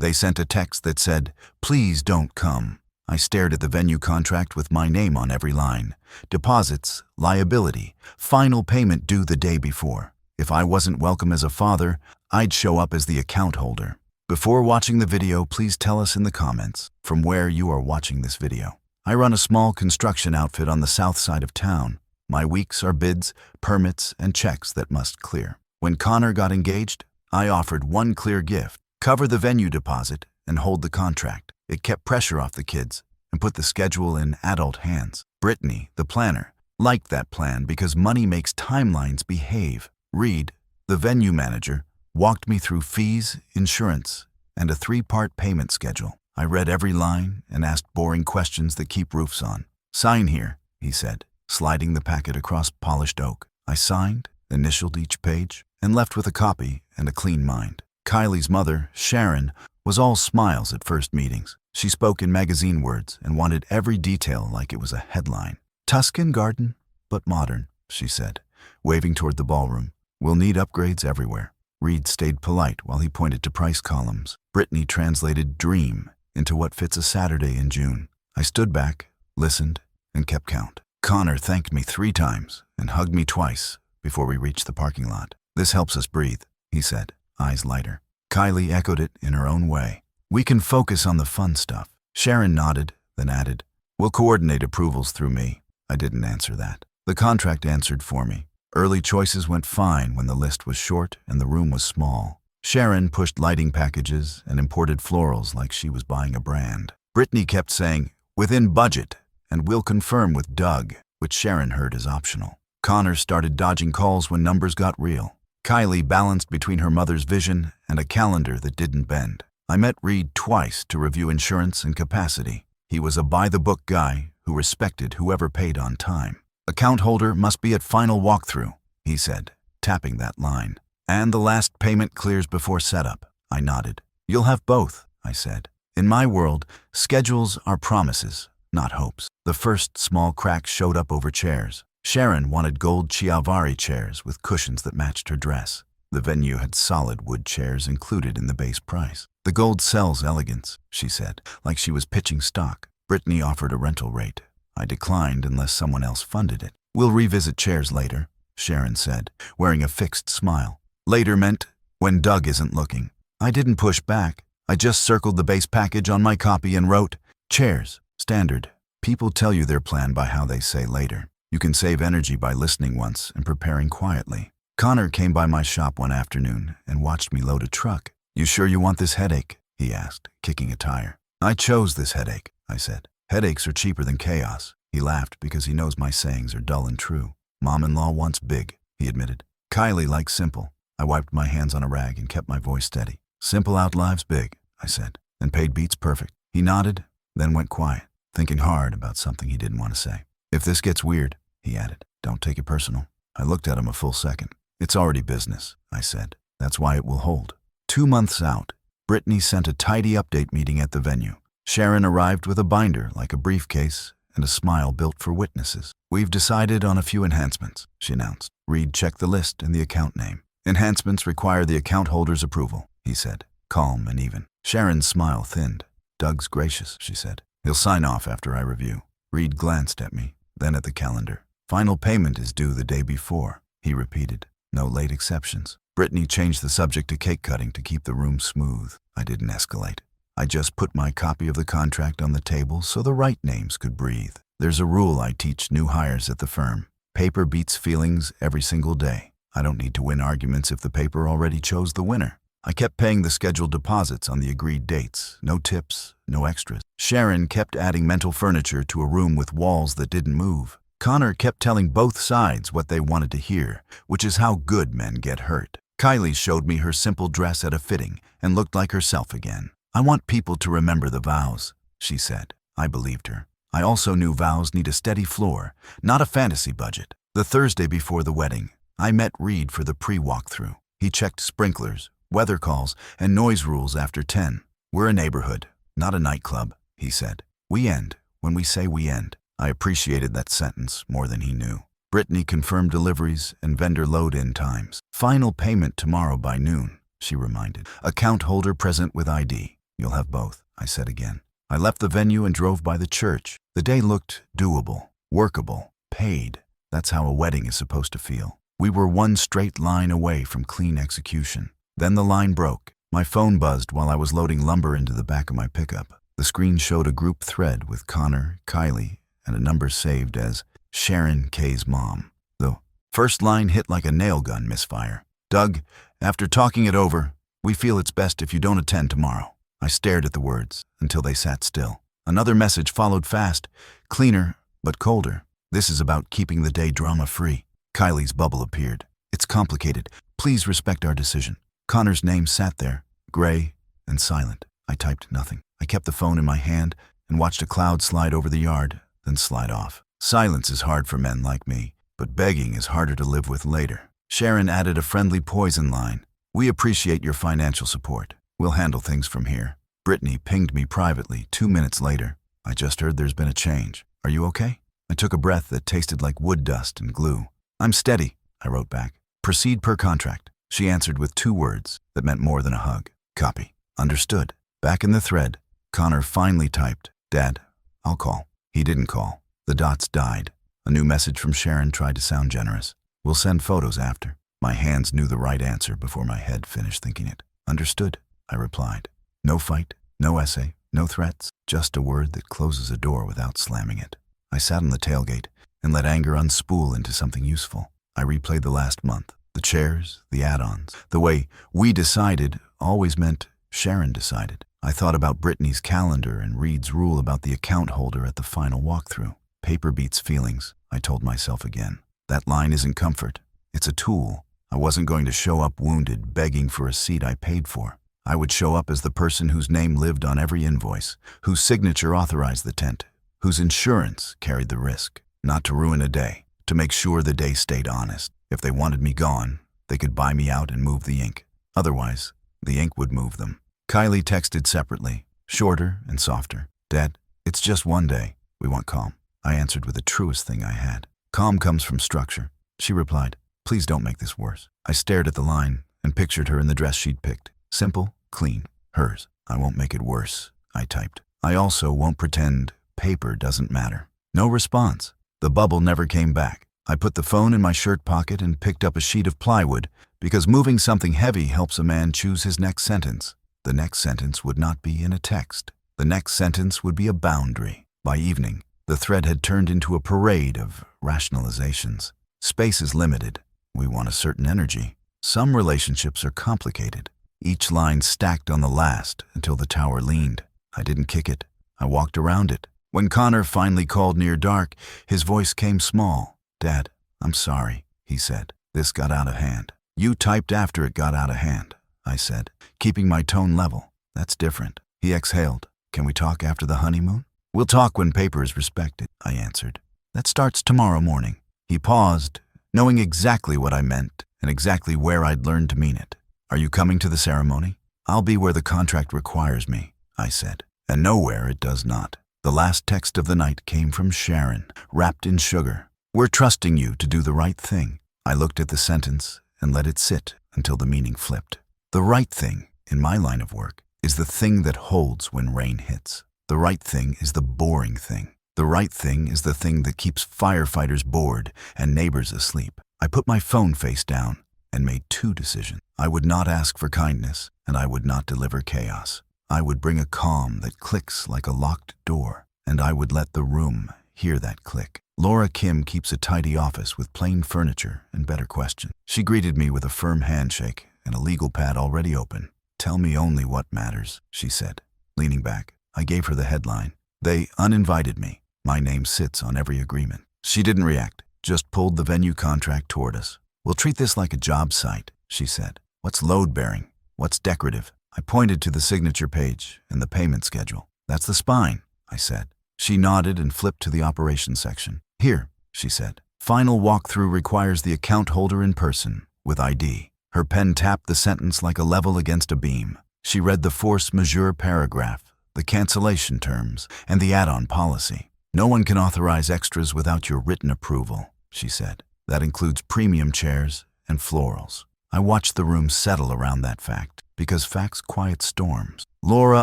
They sent a text that said, "Please don't come." I stared at the venue contract with my name on every line. Deposits, liability, final payment due the day before. If I wasn't welcome as a father, I'd show up as the account holder. Before watching the video, please tell us in the comments from where you are watching this video. I run a small construction outfit on the south side of town. My weeks are bids, permits, and checks that must clear. When Connor got engaged, I offered one clear gift: cover the venue deposit and hold the contract. It kept pressure off the kids and put the schedule in adult hands. Brittany, the planner, liked that plan because money makes timelines behave. Reed, the venue manager, walked me through fees, insurance, and a 3-part payment schedule. I read every line and asked boring questions that keep roofs on. "Sign here," he said, sliding the packet across polished oak. I signed, initialed each page, and left with a copy and a clean mind. Kylie's mother, Sharon, was all smiles at first meetings. She spoke in magazine words and wanted every detail like it was a headline. "Tuscan garden, but modern," she said, waving toward the ballroom. "We'll need upgrades everywhere." Reed stayed polite while he pointed to price columns. Brittany translated dream into what fits a Saturday in June. I stood back, listened, and kept count. Connor thanked me 3 times and hugged me twice before we reached the parking lot. "This helps us breathe," he said, eyes lighter. Kylie echoed it in her own way. "We can focus on the fun stuff." Sharon nodded, then added, "We'll coordinate approvals through me." I didn't answer that. The contract answered for me. Early choices went fine when the list was short and the room was small. Sharon pushed lighting packages and imported florals like she was buying a brand. Brittany kept saying, "Within budget," and "We'll confirm with Doug," which Sharon heard as optional. Connor started dodging calls when numbers got real. Kylie balanced between her mother's vision and a calendar that didn't bend. I met Reed twice to review insurance and capacity. He was a by-the-book guy who respected whoever paid on time. "Account holder must be at final walkthrough," he said, tapping that line. "And the last payment clears before setup." I nodded. "You'll have both," I said. In my world, schedules are promises, not hopes. The first small crack showed up over chairs. Sharon wanted gold Chiavari chairs with cushions that matched her dress. The venue had solid wood chairs included in the base price. "The gold sells elegance," she said, like she was pitching stock. Brittany offered a rental rate. I declined unless someone else funded it. "We'll revisit chairs later," Sharon said, wearing a fixed smile. Later meant when Doug isn't looking. I didn't push back. I just circled the base package on my copy and wrote, "Chairs, standard." People tell you their plan by how they say later. You can save energy by listening once and preparing quietly. Connor came by my shop one afternoon and watched me load a truck. "You sure you want this headache?" he asked, kicking a tire. "I chose this headache," I said. "Headaches are cheaper than chaos." He laughed because he knows my sayings are dull and true. "Mom-in-law wants big," he admitted. "Kylie likes simple." I wiped my hands on a rag and kept my voice steady. "Simple outlives big," I said, and paid beats perfect. He nodded, then went quiet, thinking hard about something he didn't want to say. "If this gets weird," he added, "don't take it personal." I looked at him a full second. "It's already business," I said. "That's why it will hold." 2 months out, Brittany sent a tidy update meeting at the venue. Sharon arrived with a binder like a briefcase and a smile built for witnesses. "We've decided on a few enhancements," she announced. Reed checked the list and the account name. "Enhancements require the account holder's approval," he said, calm and even. Sharon's smile thinned. "Doug's gracious," she said. "He'll sign off after I review." Reed glanced at me, then at the calendar. "Final payment is due the day before," he repeated. "No late exceptions." Brittany changed the subject to cake cutting to keep the room smooth. I didn't escalate. I just put my copy of the contract on the table so the right names could breathe. There's a rule I teach new hires at the firm. Paper beats feelings every single day. I don't need to win arguments if the paper already chose the winner. I kept paying the scheduled deposits on the agreed dates. No tips, no extras. Sharon kept adding mental furniture to a room with walls that didn't move. Connor kept telling both sides what they wanted to hear, which is how good men get hurt. Kylie showed me her simple dress at a fitting and looked like herself again. "I want people to remember the vows," she said. I believed her. I also knew vows need a steady floor, not a fantasy budget. The Thursday before the wedding, I met Reed for the pre-walkthrough. He checked sprinklers, weather calls, and noise rules after 10. "We're a neighborhood, not a nightclub," he said. "We end when we say we end." I appreciated that sentence more than he knew. Brittany confirmed deliveries and vendor load-in times. "Final payment tomorrow by noon," she reminded. "Account holder present with ID." You'll have both, I said again. I left the venue and drove by the church. The day looked doable, workable, paid. That's how a wedding is supposed to feel. We were one straight line away from clean execution. Then the line broke. My phone buzzed while I was loading lumber into the back of my pickup. The screen showed a group thread with Connor, Kylie, and a number saved as Sharon K's mom. The first line hit like a nail gun misfire. Doug, after talking it over, we feel it's best if you don't attend tomorrow. I stared at the words until they sat still. Another message followed fast, cleaner but colder. This is about keeping the day drama-free. Kylie's bubble appeared. It's complicated. Please respect our decision. Connor's name sat there, gray and silent. I typed nothing. I kept the phone in my hand and watched a cloud slide over the yard, then slide off. Silence is hard for men like me, but begging is harder to live with later. Sharon added a friendly poison line. We appreciate your financial support. We'll handle things from here. Brittany pinged me privately 2 minutes later. I just heard there's been a change. Are you okay? I took a breath that tasted like wood dust and glue. I'm steady, I wrote back. Proceed per contract. She answered with 2 words that meant more than a hug. Copy. Understood. Back in the thread, Connor finally typed, Dad, I'll call. He didn't call. The dots died. A new message from Sharon tried to sound generous. We'll send photos after. My hands knew the right answer before my head finished thinking it. Understood, I replied. No fight, no essay, no threats, just a word that closes a door without slamming it. I sat on the tailgate and let anger unspool into something useful. I replayed the last month. The chairs, the add-ons. The way we decided always meant Sharon decided. I thought about Brittany's calendar and Reed's rule about the account holder at the final walkthrough. Paper beats feelings, I told myself again. That line isn't comfort. It's a tool. I wasn't going to show up wounded, begging for a seat I paid for. I would show up as the person whose name lived on every invoice, whose signature authorized the tent, whose insurance carried the risk. Not to ruin a day, to make sure the day stayed honest. If they wanted me gone, they could buy me out and move the ink. Otherwise, the ink would move them. Kylie texted separately, shorter and softer. Dad, it's just one day. We want calm. I answered with the truest thing I had. Calm comes from structure. She replied, please don't make this worse. I stared at the line and pictured her in the dress she'd picked. Simple, clean, hers. I won't make it worse, I typed. I also won't pretend paper doesn't matter. No response. The bubble never came back. I put the phone in my shirt pocket and picked up a sheet of plywood because moving something heavy helps a man choose his next sentence. The next sentence would not be in a text. The next sentence would be a boundary. By evening, the thread had turned into a parade of rationalizations. Space is limited. We want a certain energy. Some relationships are complicated. Each line stacked on the last until the tower leaned. I didn't kick it. I walked around it. When Connor finally called near dark, his voice came small. Dad, I'm sorry, he said. This got out of hand. You typed after it got out of hand, I said, keeping my tone level. That's different. He exhaled. Can we talk after the honeymoon? We'll talk when paper is respected, I answered. That starts tomorrow morning. He paused, knowing exactly what I meant and exactly where I'd learned to mean it. Are you coming to the ceremony? I'll be where the contract requires me, I said, and nowhere it does not. The last text of the night came from Sharon, wrapped in sugar. We're trusting you to do the right thing. I looked at the sentence and let it sit until the meaning flipped. The right thing, in my line of work, is the thing that holds when rain hits. The right thing is the boring thing. The right thing is the thing that keeps firefighters bored and neighbors asleep. I put my phone face down and made 2 decisions. I would not ask for kindness, and I would not deliver chaos. I would bring a calm that clicks like a locked door, and I would let the room hear that click. Laura Kim keeps a tidy office with plain furniture and better questions. She greeted me with a firm handshake and a legal pad already open. Tell me only what matters, she said. Leaning back, I gave her the headline. They uninvited me. My name sits on every agreement. She didn't react, just pulled the venue contract toward us. We'll treat this like a job site, she said. What's load-bearing? What's decorative? I pointed to the signature page and the payment schedule. That's the spine, I said. She nodded and flipped to the operations section. Here, she said. Final walkthrough requires the account holder in person, with ID. Her pen tapped the sentence like a level against a beam. She read the force majeure paragraph, the cancellation terms, and the add-on policy. No one can authorize extras without your written approval, she said. That includes premium chairs and florals. I watched the room settle around that fact. because facts quiet storms. Laura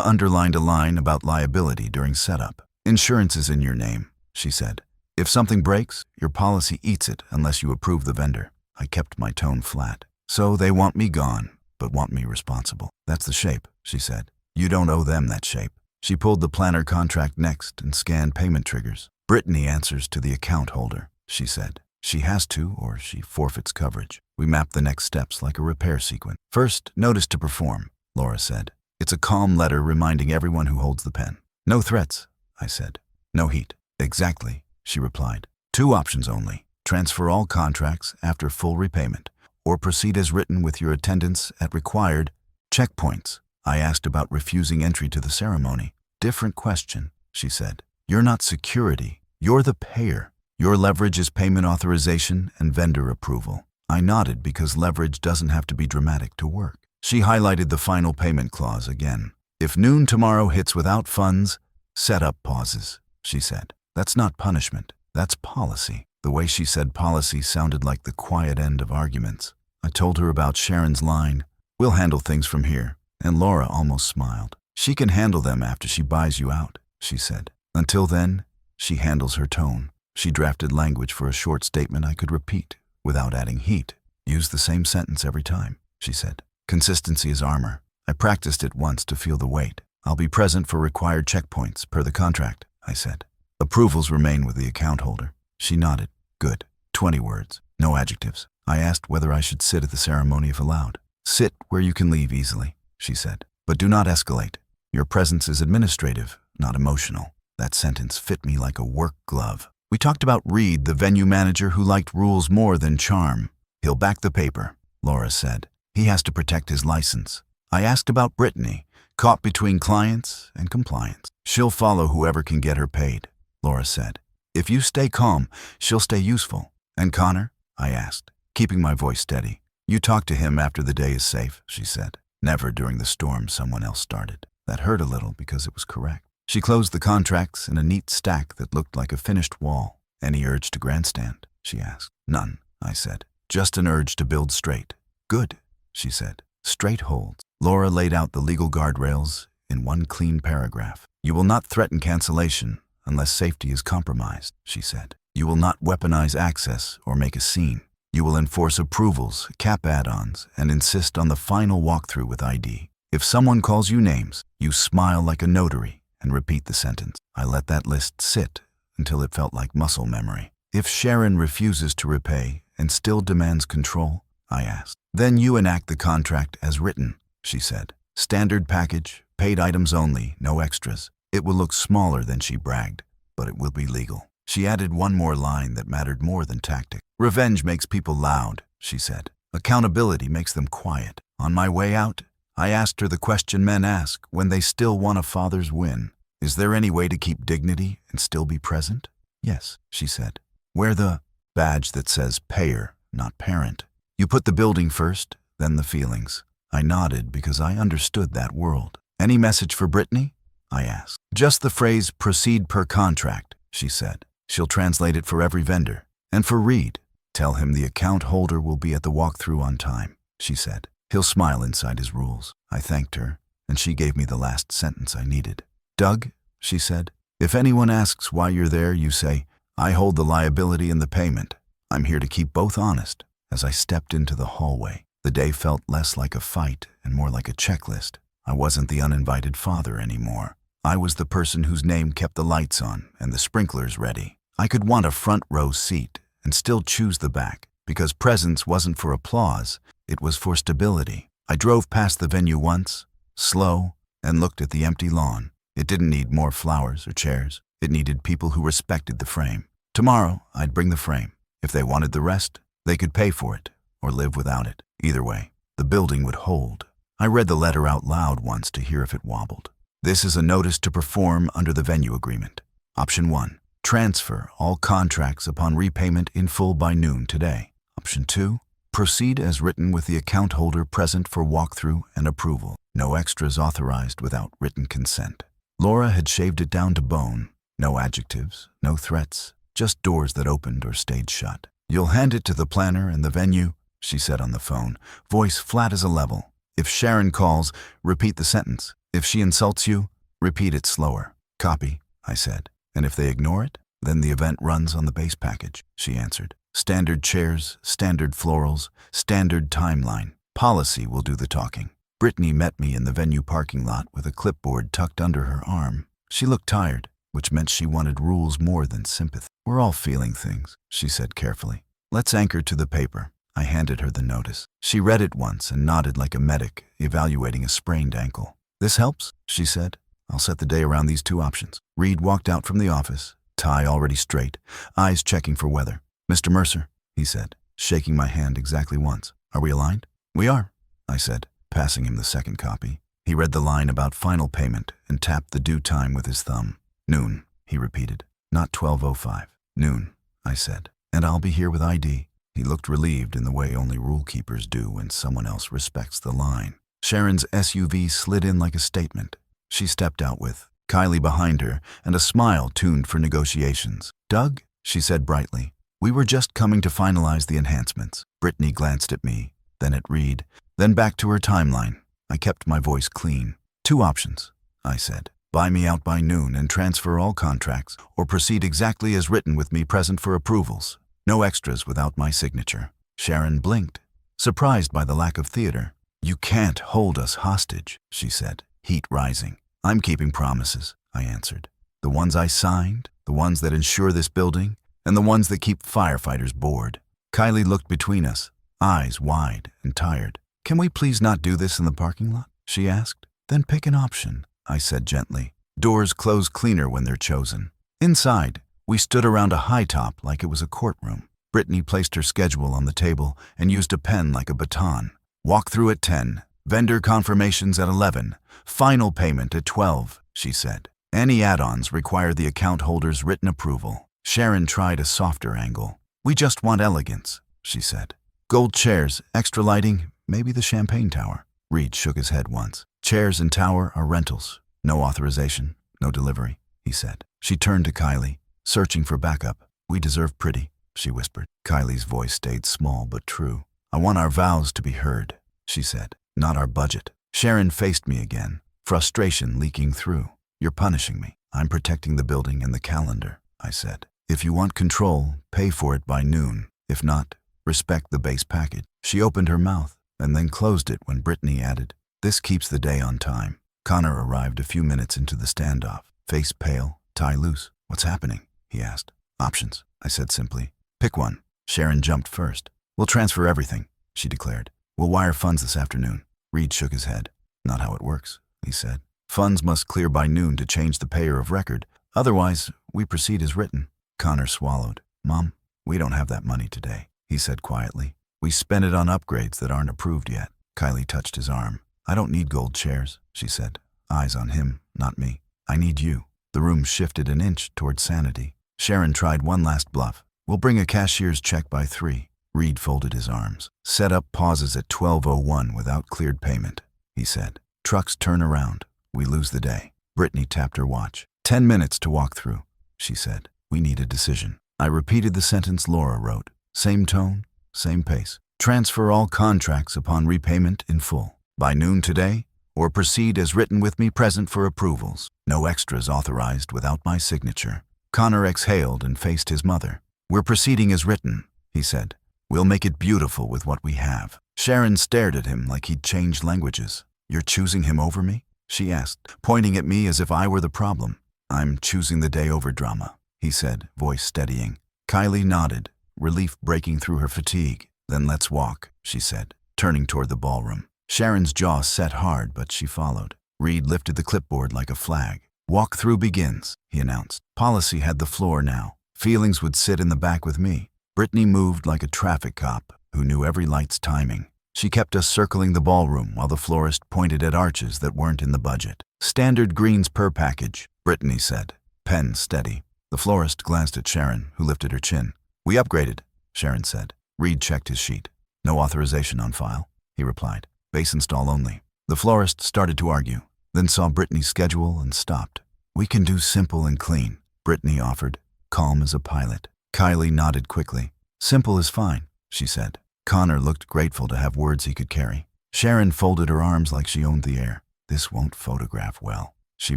underlined a line about liability during setup. Insurance is in your name, she said. If something breaks, your policy eats it unless you approve the vendor. I kept my tone flat. So they want me gone, but want me responsible. That's the shape, she said. You don't owe them that shape. She pulled the planner contract next and scanned payment triggers. Brittany answers to the account holder, she said. She has to, or she forfeits coverage. We mapped the next steps like a repair sequence. First, notice to perform, Laura said. It's a calm letter reminding everyone who holds the pen. No threats, I said. No heat. Exactly, she replied. 2 options only. Transfer all contracts after full repayment, or proceed as written with your attendance at required checkpoints. I asked about refusing entry to the ceremony. Different question, she said. You're not security. You're the payer. Your leverage is payment authorization and vendor approval. I nodded because leverage doesn't have to be dramatic to work. She highlighted the final payment clause again. If noon tomorrow hits without funds, setup pauses, she said. That's not punishment. That's policy. The way she said policy sounded like the quiet end of arguments. I told her about Sharon's line, "We'll handle things from here," and Laura almost smiled. She can handle them after she buys you out, she said. Until then, she handles her tone. She drafted language for a short statement I could repeat without adding heat. Use the same sentence every time, she said. Consistency is armor. I practiced it once to feel the weight. I'll be present for required checkpoints per the contract, I said. Approvals remain with the account holder. She nodded. Good. 20 words. No adjectives. I asked whether I should sit at the ceremony if allowed. Sit where you can leave easily, she said. But do not escalate. Your presence is administrative, not emotional. That sentence fit me like a work glove. We talked about Reed, the venue manager who liked rules more than charm. He'll back the paper, Laura said. He has to protect his license. I asked about Brittany, caught between clients and compliance. She'll follow whoever can get her paid, Laura said. If you stay calm, she'll stay useful. And Connor? I asked, keeping my voice steady. You talk to him after the day is safe, she said. Never during the storm someone else started. That hurt a little because it was correct. She closed the contracts in a neat stack that looked like a finished wall. Any urge to grandstand? She asked. None, I said. Just an urge to build straight. Good, she said. Straight holds. Laura laid out the legal guardrails in one clean paragraph. You will not threaten cancellation unless safety is compromised, she said. You will not weaponize access or make a scene. You will enforce approvals, cap add-ons, and insist on the final walkthrough with ID. If someone calls you names, you smile like a notary and repeat the sentence. I let that list sit until it felt like muscle memory. If Sharon refuses to repay and still demands control, I asked. Then you enact the contract as written, she said. Standard package, paid items only, no extras. It will look smaller than she bragged, but it will be legal. She added one more line that mattered more than tactic. Revenge makes people loud, she said. Accountability makes them quiet. On my way out, I asked her the question men ask when they still want a father's win. Is there any way to keep dignity and still be present? Yes, she said. Wear the badge that says payer, not parent. You put the building first, then the feelings. I nodded because I understood that world. Any message for Brittany? I asked. Just the phrase proceed per contract, she said. She'll translate it for every vendor. And for Reed, tell him the account holder will be at the walkthrough on time, she said. He'll smile inside his rules. I thanked her, and she gave me the last sentence I needed. Doug, she said, if anyone asks why you're there, you say, I hold the liability and the payment. I'm here to keep both honest. As I stepped into the hallway, the day felt less like a fight and more like a checklist. I wasn't the uninvited father anymore. I was the person whose name kept the lights on and the sprinklers ready. I could want a front row seat and still choose the back, because presence wasn't for applause, it was for stability. I drove past the venue once, slow, and looked at the empty lawn. It didn't need more flowers or chairs. It needed people who respected the frame. Tomorrow, I'd bring the frame. If they wanted the rest, they could pay for it or live without it. Either way, the building would hold. I read the letter out loud once to hear if it wobbled. This is a notice to perform under the venue agreement. Option 1. Transfer all contracts upon repayment in full by noon today. Option 2. Proceed as written with the account holder present for walkthrough and approval. No extras authorized without written consent. Laura had shaved it down to bone. No adjectives, no threats, just doors that opened or stayed shut. You'll hand it to the planner and the venue, she said on the phone, voice flat as a level. If Sharon calls, repeat the sentence. If she insults you, repeat it slower. Copy, I said. And if they ignore it, then the event runs on the base package, she answered. Standard chairs, standard florals, standard timeline. Policy will do the talking. Brittany met me in the venue parking lot with a clipboard tucked under her arm. She looked tired, which meant she wanted rules more than sympathy. We're all feeling things, she said carefully. Let's anchor to the paper. I handed her the notice. She read it once and nodded like a medic evaluating a sprained ankle. This helps, she said. I'll set the day around these two options. Reed walked out from the office, tie already straight, eyes checking for weather. Mr. Mercer, he said, shaking my hand exactly once. Are we aligned? We are, I said, passing him the second copy. He read the line about final payment and tapped the due time with his thumb. Noon, he repeated. Not 12:05. Noon, I said. And I'll be here with ID. He looked relieved in the way only rule keepers do when someone else respects the line. Sharon's SUV slid in like a statement. She stepped out with Kylie behind her and a smile tuned for negotiations. Doug, she said brightly, we were just coming to finalize the enhancements. Brittany glanced at me, then at Reed, then back to her timeline. I kept my voice clean. Two options, I said. Buy me out by noon and transfer all contracts, or proceed exactly as written with me present for approvals. No extras without my signature. Sharon blinked, surprised by the lack of theater. You can't hold us hostage, she said, heat rising. I'm keeping promises, I answered. The ones I signed, the ones that ensure this building, and the ones that keep firefighters bored. Kylie looked between us, eyes wide and tired. Can we please not do this in the parking lot? She asked. Then pick an option, I said gently. Doors close cleaner when they're chosen. Inside, we stood around a high top like it was a courtroom. Brittany placed her schedule on the table and used a pen like a baton. Walk through at 10, vendor confirmations at 11, final payment at 12, she said. Any add-ons require the account holder's written approval. Sharon tried a softer angle. We just want elegance, she said. Gold chairs, extra lighting, maybe the champagne tower. Reed shook his head once. Chairs and tower are rentals. No authorization, no delivery, he said. She turned to Kylie, searching for backup. We deserve pretty, she whispered. Kylie's voice stayed small but true. I want our vows to be heard, she said, not our budget. Sharon faced me again, frustration leaking through. You're punishing me. I'm protecting the building and the calendar, I said. If you want control, pay for it by noon. If not, respect the base package. She opened her mouth and then closed it when Brittany added, this keeps the day on time. Connor arrived a few minutes into the standoff, face pale, tie loose. What's happening? He asked. Options, I said simply. Pick one. Sharon jumped first. We'll transfer everything, she declared. We'll wire funds this afternoon. Reed shook his head. Not how it works, he said. Funds must clear by noon to change the payer of record. Otherwise, we proceed as written. Connor swallowed. Mom, we don't have that money today, he said quietly. We spent it on upgrades that aren't approved yet. Kylie touched his arm. I don't need gold chairs, she said. Eyes on him, not me. I need you. The room shifted an inch toward sanity. Sharon tried one last bluff. We'll bring a cashier's check by 3. Reed folded his arms. Set up pauses at 12:01 without cleared payment, he said. Trucks turn around. We lose the day. Brittany tapped her watch. 10 minutes to walk through, she said. We need a decision. I repeated the sentence Laura wrote. Same tone, same pace. Transfer all contracts upon repayment in full. By noon today, or proceed as written with me present for approvals. No extras authorized without my signature. Connor exhaled and faced his mother. We're proceeding as written, he said. We'll make it beautiful with what we have. Sharon stared at him like he'd changed languages. You're choosing him over me? She asked, pointing at me as if I were the problem. I'm choosing the day over drama, he said, voice steadying. Kylie nodded, relief breaking through her fatigue. Then let's walk, she said, turning toward the ballroom. Sharon's jaw set hard, but she followed. Reed lifted the clipboard like a flag. Walk-through begins, he announced. Policy had the floor now. Feelings would sit in the back with me. Brittany moved like a traffic cop who knew every light's timing. She kept us circling the ballroom while the florist pointed at arches that weren't in the budget. Standard greens per package, Brittany said, pen steady. The florist glanced at Sharon, who lifted her chin. We upgraded, Sharon said. Reed checked his sheet. No authorization on file, he replied. Base install only. The florist started to argue, then saw Brittany's schedule and stopped. We can do simple and clean, Brittany offered, calm as a pilot. Kylie nodded quickly. Simple is fine, she said. Connor looked grateful to have words he could carry. Sharon folded her arms like she owned the air. This won't photograph well, she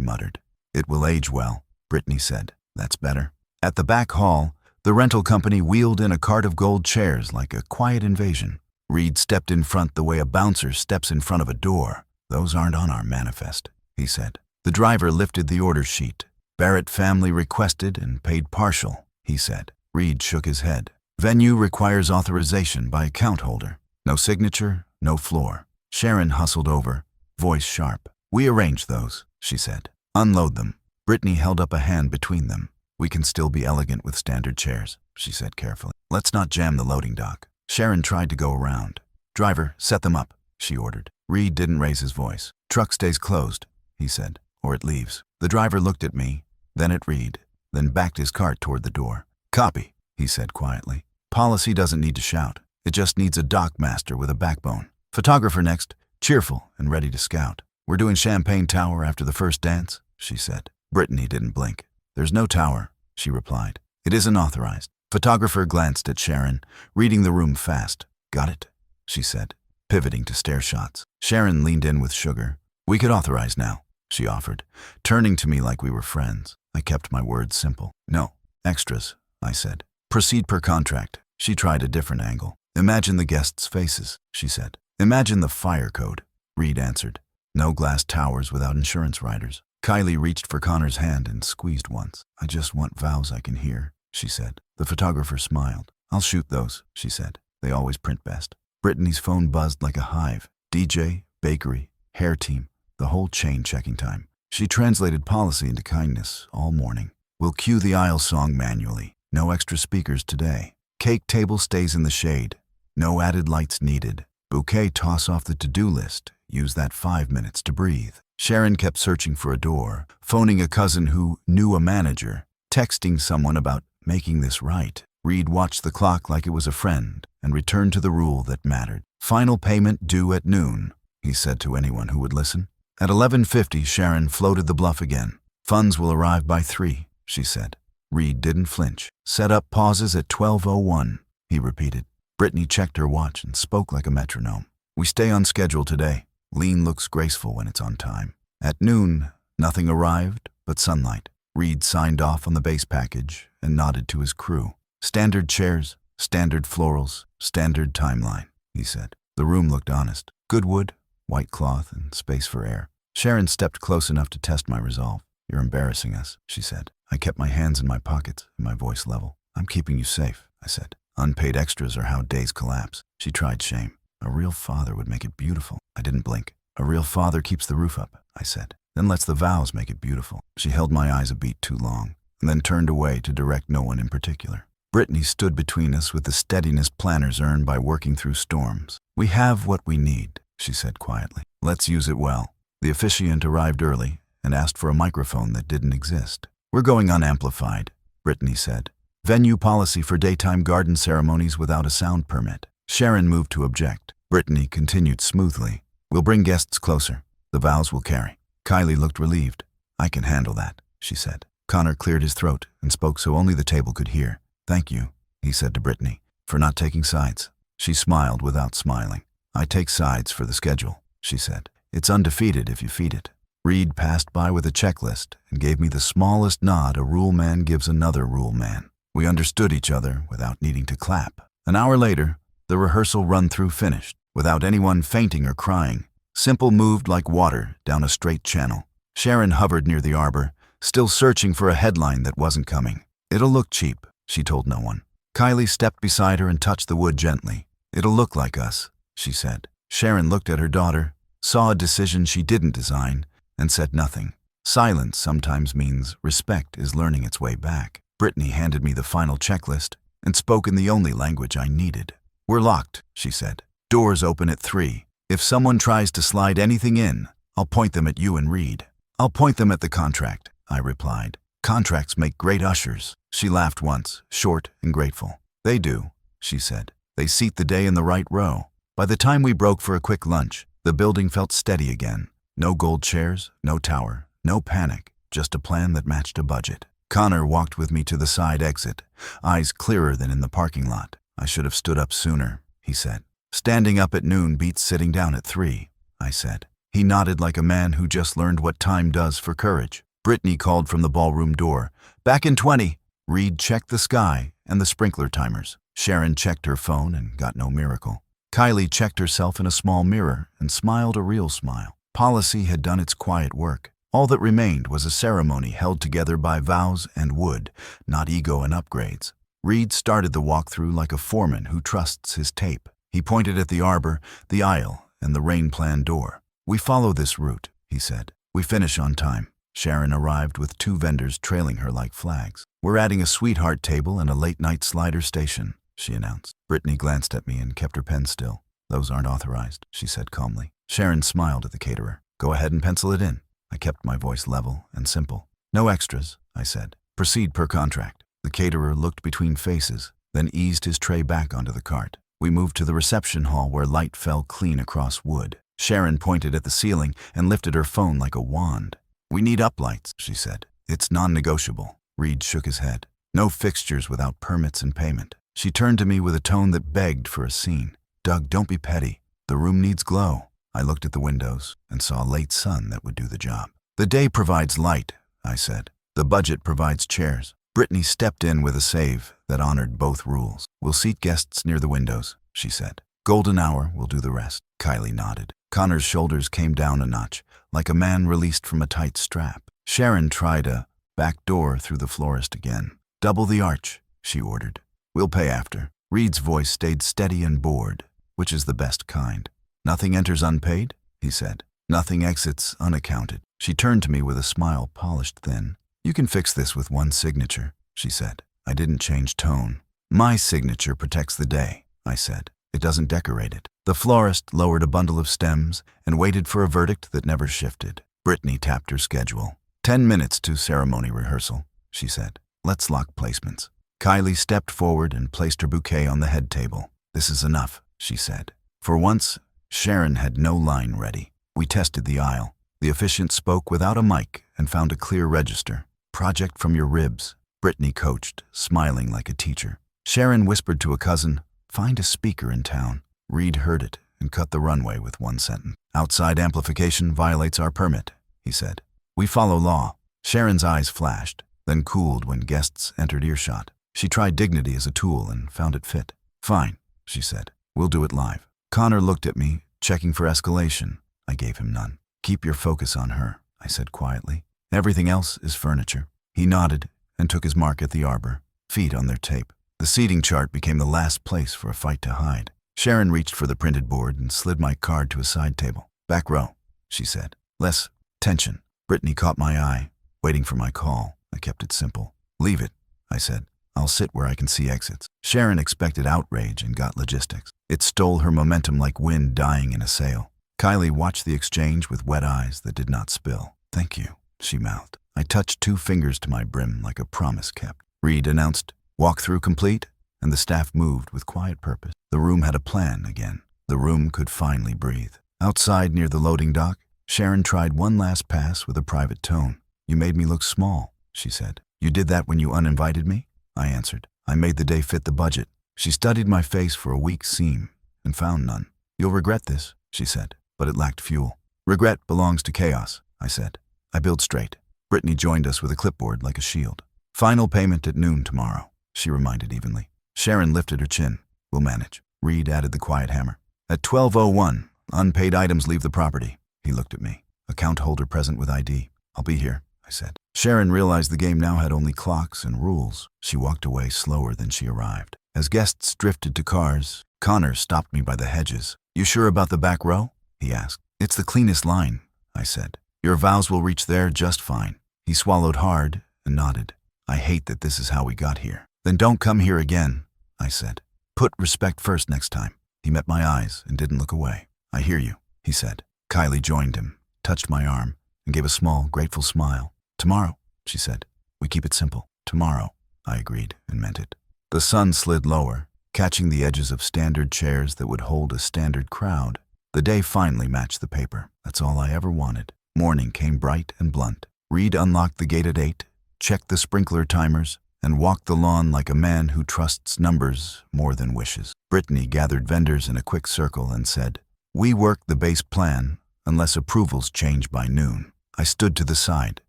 muttered. It will age well, Brittany said. That's better. At the back hall, the rental company wheeled in a cart of gold chairs like a quiet invasion. Reed stepped in front the way a bouncer steps in front of a door. Those aren't on our manifest, he said. The driver lifted the order sheet. Barrett family requested and paid partial, he said. Reed shook his head. Venue requires authorization by account holder. No signature, no floor. Sharon hustled over, voice sharp. We arranged those, she said. Unload them. Brittany held up a hand between them. We can still be elegant with standard chairs, she said carefully. Let's not jam the loading dock. Sharon tried to go around. Driver, set them up, she ordered. Reed didn't raise his voice. Truck stays closed, he said, or it leaves. The driver looked at me, then at Reed, then backed his cart toward the door. Copy, he said quietly. Policy doesn't need to shout. It just needs a dock master with a backbone. Photographer next, cheerful and ready to scout. We're doing Champagne Tower after the first dance, she said. Brittany didn't blink. There's no tower, she replied. It isn't authorized. Photographer glanced at Sharon, reading the room fast. Got it, she said, pivoting to stare shots. Sharon leaned in with sugar. We could authorize now, she offered, turning to me like we were friends. I kept my words simple. No, extras, I said. Proceed per contract. She tried a different angle. Imagine the guests' faces, she said. Imagine the fire code, Reed answered. No glass towers without insurance riders. Kylie reached for Connor's hand and squeezed once. I just want vows I can hear, she said. The photographer smiled. I'll shoot those, she said. They always print best. Brittany's phone buzzed like a hive. DJ, bakery, hair team, the whole chain checking time. She translated policy into kindness all morning. We'll cue the aisle song manually. No extra speakers today. Cake table stays in the shade. No added lights needed. Bouquet toss off the to-do list. Use that 5 minutes to breathe. Sharon kept searching for a door, phoning a cousin who knew a manager, texting someone about making this right. Reed watched the clock like it was a friend and returned to the rule that mattered. Final payment due at noon, he said to anyone who would listen. At 11:50, Sharon floated the bluff again. Funds will arrive by 3, she said. Reed didn't flinch. Set up pauses at 12:01, he repeated. Brittany checked her watch and spoke like a metronome. We stay on schedule today. Lean looks graceful when it's on time. At noon, nothing arrived but sunlight. Reed signed off on the base package and nodded to his crew. Standard chairs, standard florals, standard timeline, he said. The room looked honest. Good wood, white cloth, and space for air. Sharon stepped close enough to test my resolve. You're embarrassing us, she said. I kept my hands in my pockets and my voice level. I'm keeping you safe, I said. Unpaid extras are how days collapse. She tried shame. A real father would make it beautiful. I didn't blink. A real father keeps the roof up, I said. Then lets the vows make it beautiful. She held my eyes a beat too long, and then turned away to direct no one in particular. Brittany stood between us with the steadiness planners earn by working through storms. We have what we need, she said quietly. Let's use it well. The officiant arrived early and asked for a microphone that didn't exist. We're going unamplified, Brittany said. Venue policy for daytime garden ceremonies without a sound permit. Sharon moved to object. Brittany continued smoothly. We'll bring guests closer. The vows will carry. Kylie looked relieved. I can handle that, she said. Connor cleared his throat and spoke so only the table could hear. Thank you, he said to Brittany, for not taking sides. She smiled without smiling. I take sides for the schedule, she said. It's undefeated if you feed it. Reed passed by with a checklist and gave me the smallest nod a rule man gives another rule man. We understood each other without needing to clap. An hour later, the rehearsal run-through finished, without anyone fainting or crying. Simple moved like water down a straight channel. Sharon hovered near the arbor, still searching for a headline that wasn't coming. It'll look cheap, she told no one. Kylie stepped beside her and touched the wood gently. It'll look like us, she said. Sharon looked at her daughter, saw a decision she didn't design, and said nothing. Silence sometimes means respect is learning its way back. Brittany handed me the final checklist and spoke in the only language I needed. We're locked, she said. Doors open at 3. If someone tries to slide anything in, I'll point them at you and Reed. I'll point them at the contract, I replied. Contracts make great ushers. She laughed once, short and grateful. They do, she said. They seat the day in the right row. By the time we broke for a quick lunch, the building felt steady again. No gold chairs, no tower, no panic, just a plan that matched a budget. Connor walked with me to the side exit, eyes clearer than in the parking lot. I should have stood up sooner, he said. Standing up at noon beats sitting down at 3, I said. He nodded like a man who just learned what time does for courage. Brittany called from the ballroom door. Back in 20. Reed checked the sky and the sprinkler timers. Sharon checked her phone and got no miracle. Kylie checked herself in a small mirror and smiled a real smile. Policy had done its quiet work. All that remained was a ceremony held together by vows and wood, not ego and upgrades. Reed started the walkthrough like a foreman who trusts his tape. He pointed at the arbor, the aisle, and the rain plan door. We follow this route, he said. We finish on time. Sharon arrived with 2 vendors trailing her like flags. We're adding a sweetheart table and a late-night slider station, she announced. Brittany glanced at me and kept her pen still. Those aren't authorized, she said calmly. Sharon smiled at the caterer. Go ahead and pencil it in. I kept my voice level and simple. No extras, I said. Proceed per contract. The caterer looked between faces, then eased his tray back onto the cart. We moved to the reception hall where light fell clean across wood. Sharon pointed at the ceiling and lifted her phone like a wand. We need uplights, she said. It's non-negotiable. Reed shook his head. No fixtures without permits and payment. She turned to me with a tone that begged for a scene. Doug, don't be petty. The room needs glow. I looked at the windows and saw a late sun that would do the job. The day provides light, I said. The budget provides chairs. Brittany stepped in with a save that honored both rules. We'll seat guests near the windows, she said. Golden hour will do the rest. Kylie nodded. Connor's shoulders came down a notch, like a man released from a tight strap. Sharon tried a back door through the florist again. Double the arch, she ordered. We'll pay after. Reed's voice stayed steady and bored, which is the best kind. Nothing enters unpaid, he said. Nothing exits unaccounted. She turned to me with a smile polished thin. You can fix this with one signature, she said. I didn't change tone. My signature protects the day, I said. It doesn't decorate it. The florist lowered a bundle of stems and waited for a verdict that never shifted. Brittany tapped her schedule. 10 minutes to ceremony rehearsal, she said. Let's lock placements. Kylie stepped forward and placed her bouquet on the head table. This is enough, she said. For once, Sharon had no line ready. We tested the aisle. The officiant spoke without a mic and found a clear register. Project from your ribs, Brittany coached, smiling like a teacher. Sharon whispered to a cousin, find a speaker in town. Reed heard it and cut the runway with one sentence. Outside amplification violates our permit, he said. We follow law. Sharon's eyes flashed, then cooled when guests entered earshot. She tried dignity as a tool and found it fit. Fine, she said. We'll do it live. Connor looked at me, checking for escalation. I gave him none. Keep your focus on her, I said quietly. Everything else is furniture. He nodded and took his mark at the arbor, feet on their tape. The seating chart became the last place for a fight to hide. Sharon reached for the printed board and slid my card to a side table. Back row, she said. Less tension. Brittany caught my eye, waiting for my call. I kept it simple. Leave it, I said. I'll sit where I can see exits. Sharon expected outrage and got logistics. It stole her momentum like wind dying in a sail. Kylie watched the exchange with wet eyes that did not spill. Thank you, she mouthed. I touched 2 fingers to my brim like a promise kept. Reed announced, walkthrough complete, and the staff moved with quiet purpose. The room had a plan again. The room could finally breathe. Outside near the loading dock, Sharon tried one last pass with a private tone. You made me look small, she said. You did that when you uninvited me? I answered. I made the day fit the budget. She studied my face for a weak seam and found none. You'll regret this, she said, but it lacked fuel. Regret belongs to chaos, I said. I build straight. Brittany joined us with a clipboard like a shield. Final payment at noon tomorrow, she reminded evenly. Sharon lifted her chin. We'll manage. Reed added the quiet hammer. At 12:01, unpaid items leave the property. He looked at me. Account holder present with ID. I'll be here, I said. Sharon realized the game now had only clocks and rules. She walked away slower than she arrived. As guests drifted to cars, Connor stopped me by the hedges. You sure about the back row? He asked. It's the cleanest line, I said. Your vows will reach there just fine. He swallowed hard and nodded. I hate that this is how we got here. Then don't come here again, I said. Put respect first next time. He met my eyes and didn't look away. I hear you, he said. Kylie joined him, touched my arm, and gave a small, grateful smile. Tomorrow, she said. We keep it simple. Tomorrow, I agreed and meant it. The sun slid lower, catching the edges of standard chairs that would hold a standard crowd. The day finally matched the paper. That's all I ever wanted. Morning came bright and blunt. Reed unlocked the gate at 8, checked the sprinkler timers, and walked the lawn like a man who trusts numbers more than wishes. Brittany gathered vendors in a quick circle and said, "We work the base plan unless approvals change by noon." I stood to the side,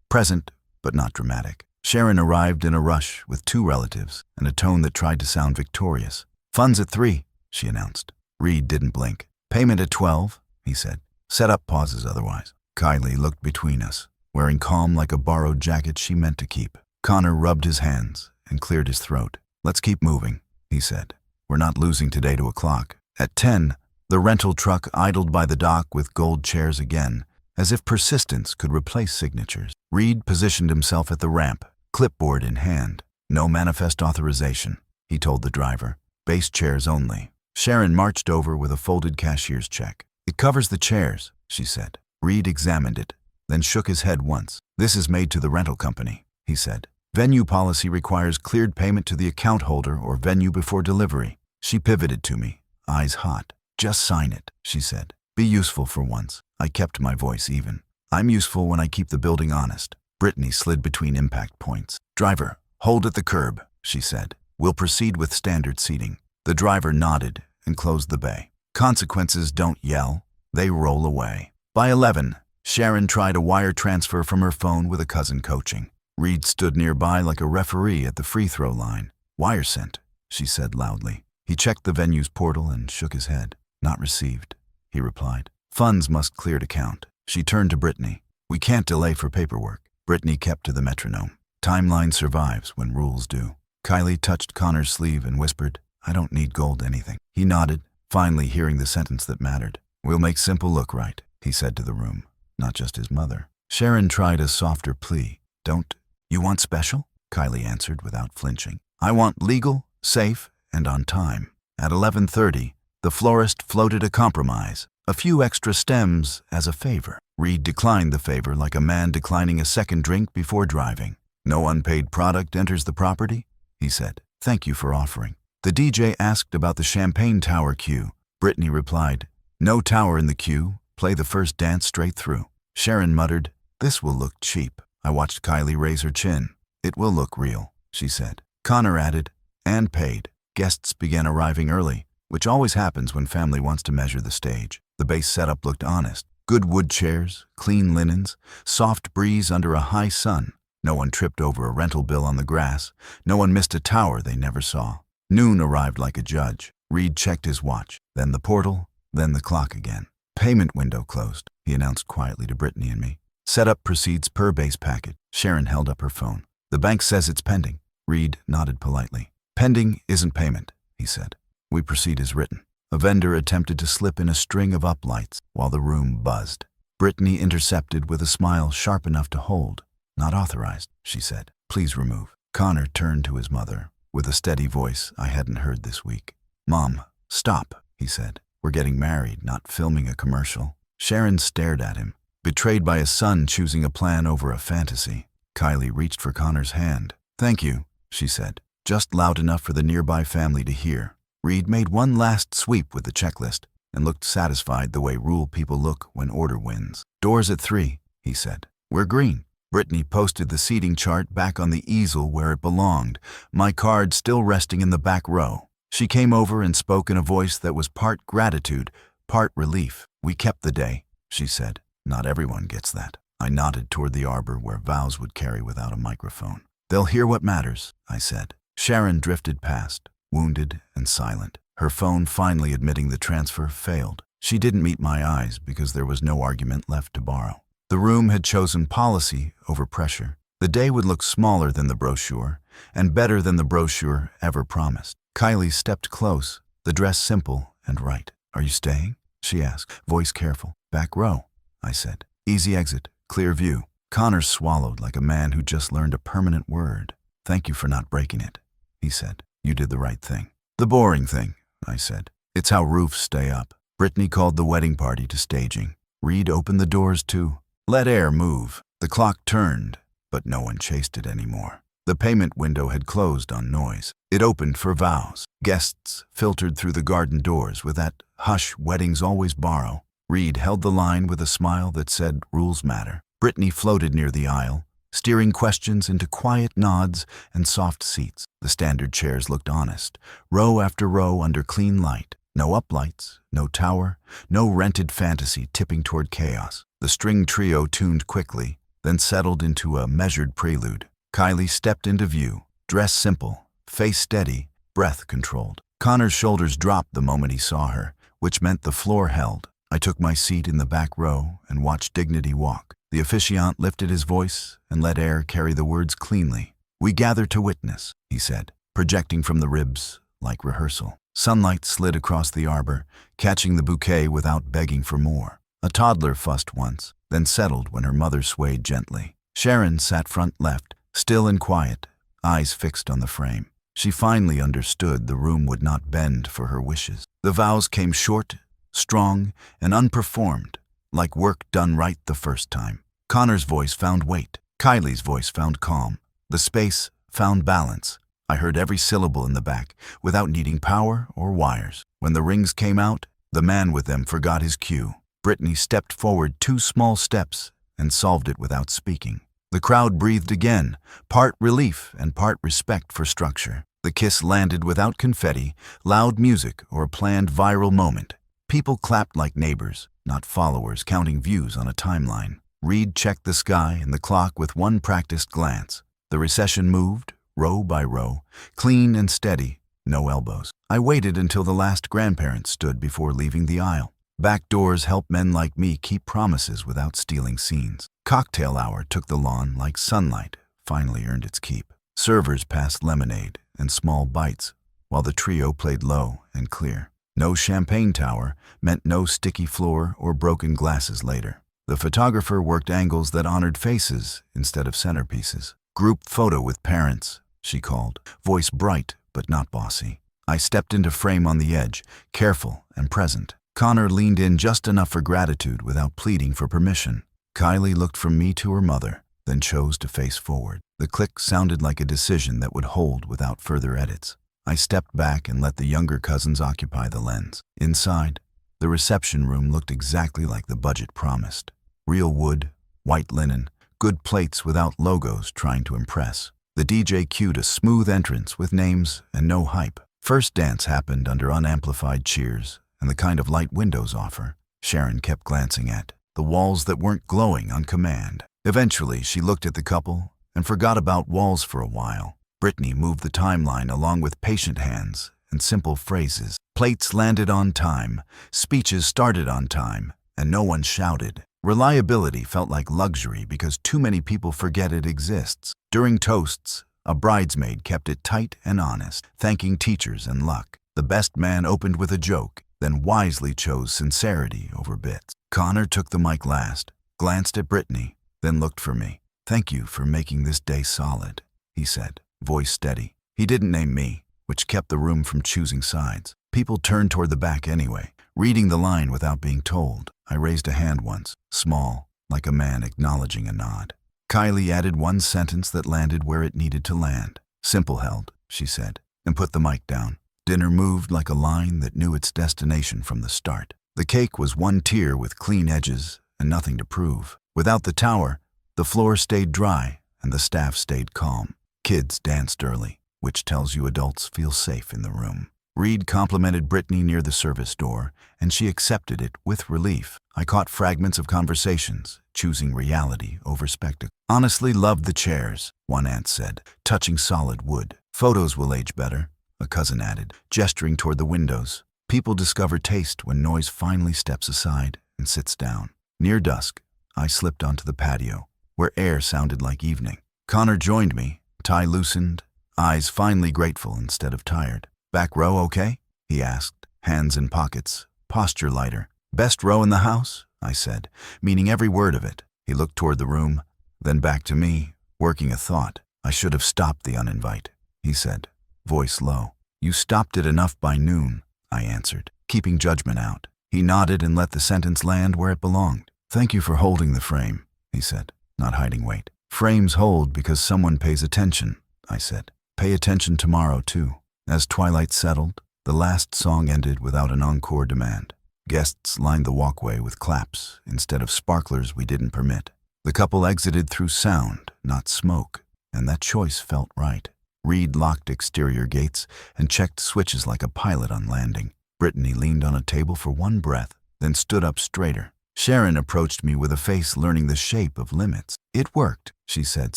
present but not dramatic. Sharon arrived in a rush with 2 relatives and a tone that tried to sound victorious. "Funds at 3, she announced. Reed didn't blink. "Payment at 12, he said. "Set up pauses otherwise." Kylie looked between us, wearing calm like a borrowed jacket she meant to keep. Connor rubbed his hands and cleared his throat. "Let's keep moving," he said. "We're not losing today to a clock." At 10, the rental truck idled by the dock with gold chairs again, as if persistence could replace signatures. Reed positioned himself at the ramp, clipboard in hand. "No manifest authorization," he told the driver. "Base chairs only." Sharon marched over with a folded cashier's check. "It covers the chairs," she said. Reed examined it, then shook his head once. "This is made to the rental company," he said. "Venue policy requires cleared payment to the account holder or venue before delivery." She pivoted to me, eyes hot. "Just sign it," she said. "Be useful for once." I kept my voice even. "I'm useful when I keep the building honest." Brittany slid between impact points. "Driver, hold at the curb," she said. "We'll proceed with standard seating." The driver nodded and closed the bay. Consequences don't yell, they roll away. By 11, Sharon tried a wire transfer from her phone with a cousin coaching. Reed stood nearby like a referee at the free throw line. "Wire sent," she said loudly. He checked the venue's portal and shook his head. "Not received," he replied. "Funds must clear to count." She turned to Brittany. "We can't delay for paperwork." Brittany kept to the metronome. Timeline survives when rules do. Kylie touched Connor's sleeve and whispered, "I don't need gold anything." He nodded, finally hearing the sentence that mattered. "We'll make simple look right," he said to the room, not just his mother. Sharon tried a softer plea. "Don't you want special?" Kylie answered without flinching. "I want legal, safe, and on time." At 11:30, the florist floated a compromise, a few extra stems as a favor. Reed declined the favor like a man declining a second drink before driving. "No unpaid product enters the property," he said. "Thank you for offering." The DJ asked about the champagne tower cue. Brittany replied, "No tower in the queue, play the first dance straight through." Sharon muttered, "This will look cheap." I watched Kylie raise her chin. "It will look real," she said. Connor added, "And paid." Guests began arriving early, which always happens when family wants to measure the stage. The base setup looked honest. Good wood chairs, clean linens, soft breeze under a high sun. No one tripped over a rental bill on the grass. No one missed a tower they never saw. Noon arrived like a judge. Reed checked his watch, then the portal, then the clock again. "Payment window closed," he announced quietly to Brittany and me. "Setup proceeds per base packet." Sharon held up her phone. "The bank says it's pending." Reed nodded politely. "Pending isn't payment," he said. "We proceed as written." A vendor attempted to slip in a string of uplights while the room buzzed. Brittany intercepted with a smile sharp enough to hold. "Not authorized," she said. "Please remove." Connor turned to his mother with a steady voice I hadn't heard this week. "Mom, stop," he said. "We're getting married, not filming a commercial." Sharon stared at him, betrayed by a son choosing a plan over a fantasy. Kylie reached for Connor's hand. "Thank you," she said, just loud enough for the nearby family to hear. Reed made one last sweep with the checklist and looked satisfied the way rule people look when order wins. "Doors at 3, he said. "We're green." Brittany posted the seating chart back on the easel where it belonged, my card still resting in the back row. She came over and spoke in a voice that was part gratitude, part relief. "We kept the day," she said. "Not everyone gets that." I nodded toward the arbor where vows would carry without a microphone. "They'll hear what matters," I said. Sharon drifted past, wounded and silent. Her phone, finally admitting the transfer, failed. She didn't meet my eyes because there was no argument left to borrow. The room had chosen policy over pressure. The day would look smaller than the brochure, and better than the brochure ever promised. Kylie stepped close, the dress simple and right. "Are you staying?" she asked, voice careful. "Back row," I said. "Easy exit, clear view." Connor swallowed like a man who just learned a permanent word. "Thank you for not breaking it," he said. "You did the right thing." "The boring thing," I said. "It's how roofs stay up." Brittany called the wedding party to staging. Reed opened the doors to let air move. The clock turned, but no one chased it anymore. The payment window had closed on noise. It opened for vows. Guests filtered through the garden doors with that hush weddings always borrow. Reed held the line with a smile that said rules matter. Brittany floated near the aisle, steering questions into quiet nods and soft seats. The standard chairs looked honest, row after row under clean light. No uplights, no tower, no rented fantasy tipping toward chaos. The string trio tuned quickly, then settled into a measured prelude. Kylie stepped into view, dress simple, face steady, breath controlled. Connor's shoulders dropped the moment he saw her, which meant the floor held. I took my seat in the back row and watched dignity walk. The officiant lifted his voice and let air carry the words cleanly. "We gather to witness," he said, projecting from the ribs like rehearsal. Sunlight slid across the arbor, catching the bouquet without begging for more. A toddler fussed once, then settled when her mother swayed gently. Sharon sat front left, still and quiet, eyes fixed on the frame. She finally understood the room would not bend for her wishes. The vows came short, strong, and unperformed, like work done right the first time. Connor's voice found weight. Kylie's voice found calm. The space found balance. I heard every syllable in the back, without needing power or wires. When the rings came out, the man with them forgot his cue. Brittany stepped forward 2 small steps and solved it without speaking. The crowd breathed again, part relief and part respect for structure. The kiss landed without confetti, loud music, or a planned viral moment. People clapped like neighbors, not followers counting views on a timeline. Reed checked the sky and the clock with one practiced glance. The recession moved, row by row, clean and steady, no elbows. I waited until the last grandparent stood before leaving the aisle. Back doors help men like me keep promises without stealing scenes. Cocktail hour took the lawn like sunlight, finally earned its keep. Servers passed lemonade and small bites, while the trio played low and clear. No champagne tower meant no sticky floor or broken glasses later. The photographer worked angles that honored faces instead of centerpieces. "Group photo with parents," she called, voice bright but not bossy. I stepped into frame on the edge, careful and present. Connor leaned in just enough for gratitude without pleading for permission. Kylie looked from me to her mother, then chose to face forward. The click sounded like a decision that would hold without further edits. I stepped back and let the younger cousins occupy the lens. Inside, the reception room looked exactly like the budget promised. Real wood, white linen, good plates without logos trying to impress. The DJ cued a smooth entrance with names and no hype. First dance happened under unamplified cheers and the kind of light windows offer. Sharon kept glancing at the walls that weren't glowing on command. Eventually, she looked at the couple and forgot about walls for a while. Brittany moved the timeline along with patient hands and simple phrases. Plates landed on time, speeches started on time, and no one shouted. Reliability felt like luxury because too many people forget it exists. During toasts, a bridesmaid kept it tight and honest, thanking teachers and luck. The best man opened with a joke, then wisely chose sincerity over bits. Connor took the mic last, glanced at Brittany, then looked for me. "Thank you for making this day solid," he said, voice steady. He didn't name me, which kept the room from choosing sides. People turned toward the back anyway, reading the line without being told. I raised a hand once, small, like a man acknowledging a nod. Kylie added one sentence that landed where it needed to land. "Simple held," she said, and put the mic down. Dinner moved like a line that knew its destination from the start. The cake was one tier with clean edges and nothing to prove. Without the tower, the floor stayed dry and the staff stayed calm. Kids danced early, which tells you adults feel safe in the room. Reed complimented Brittany near the service door, and she accepted it with relief. I caught fragments of conversations, choosing reality over spectacle. "Honestly loved the chairs," one aunt said, touching solid wood. "Photos will age better," a cousin added, gesturing toward the windows. People discover taste when noise finally steps aside and sits down. Near dusk, I slipped onto the patio, where air sounded like evening. Connor joined me, tie loosened, eyes finally grateful instead of tired. "Back row okay?" he asked, hands in pockets, posture lighter. "Best row in the house?" I said, meaning every word of it. He looked toward the room, then back to me, working a thought. "I should have stopped the uninvite," he said, voice low. "You stopped it enough by noon," I answered, keeping judgment out. He nodded and let the sentence land where it belonged. "Thank you for holding the frame," he said, not hiding weight. "Frames hold because someone pays attention," I said. "Pay attention tomorrow, too." As twilight settled, the last song ended without an encore demand. Guests lined the walkway with claps instead of sparklers we didn't permit. The couple exited through sound, not smoke, and that choice felt right. Reed locked exterior gates and checked switches like a pilot on landing. Brittany leaned on a table for one breath, then stood up straighter. Sharon approached me with a face learning the shape of limits. "It worked," she said,